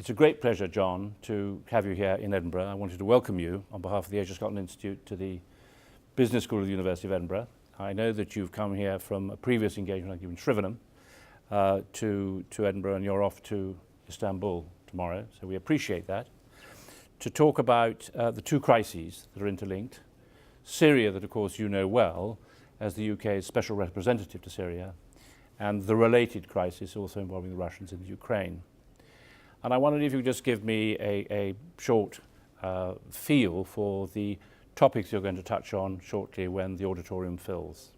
It's a great pleasure, John, to have you here in Edinburgh. I wanted to welcome you on behalf of the Asia-Scotland Institute to the Business School of the University of Edinburgh. I know that you've come here from a previous engagement, like you in Shrivenham, to Edinburgh, and you're off to Istanbul tomorrow, so we appreciate that. To talk about the two crises that are interlinked. Syria, that of course you know well, as the UK's special representative to Syria, and the related crisis also involving the Russians in the Ukraine. And I wondered if you could just give me a short feel for the topics you're going to touch on shortly when the auditorium fills.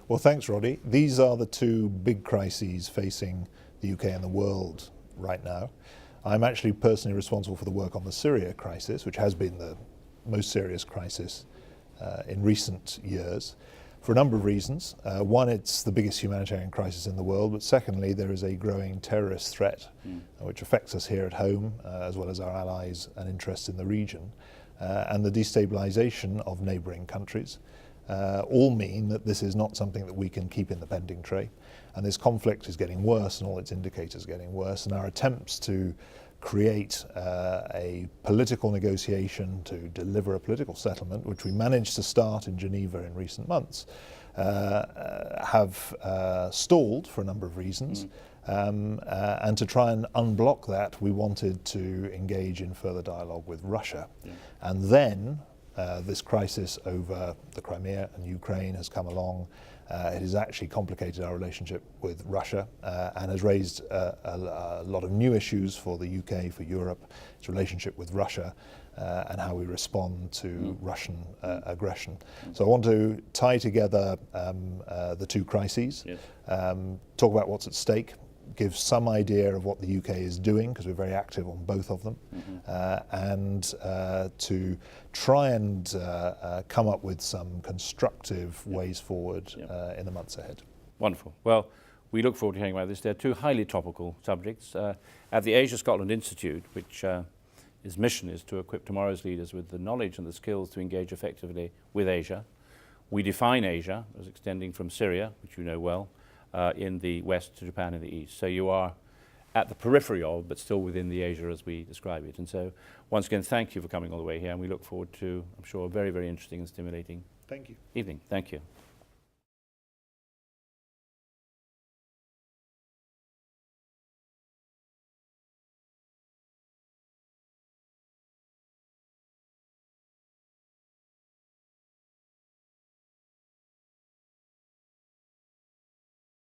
Well, thanks, Roddy. These are the two big crises facing the UK and the world right now. I'm actually personally responsible for the work on the Syria crisis, which has been the most serious crisis in recent years, for a number of reasons. One, it's the biggest humanitarian crisis in the world, but secondly, there is a growing terrorist threat which affects us here at home, as well as our allies and interests in the region, and the destabilization of neighboring countries. All mean that this is not something that we can keep in the pending tray, and this conflict is getting worse and all its indicators are getting worse, and our attempts to create a political negotiation to deliver a political settlement, which we managed to start in Geneva in recent months, have stalled for a number of reasons. And to try and unblock that, we wanted to engage in further dialogue with Russia. And then this crisis over the Crimea and Ukraine has come along. It has actually complicated our relationship with Russia and has raised a lot of new issues for the UK, for Europe, its relationship with Russia and how we respond to Russian aggression. So I want to tie together the two crises, talk about what's at stake, give some idea of what the UK is doing, because we're very active on both of them, and to try and come up with some constructive ways forward in the months ahead. Wonderful. Well, we look forward to hearing about this. They're two highly topical subjects. At the Asia-Scotland Institute, which its mission is to equip tomorrow's leaders with the knowledge and the skills to engage effectively with Asia. We define Asia as extending from Syria, which you know well, in the west to Japan in the east. So you are at the periphery of, but still within the Asia as we describe it. And so once again, thank you for coming all the way here, and we look forward to, I'm sure, a very, very interesting and stimulating Thank you. evening. Thank you.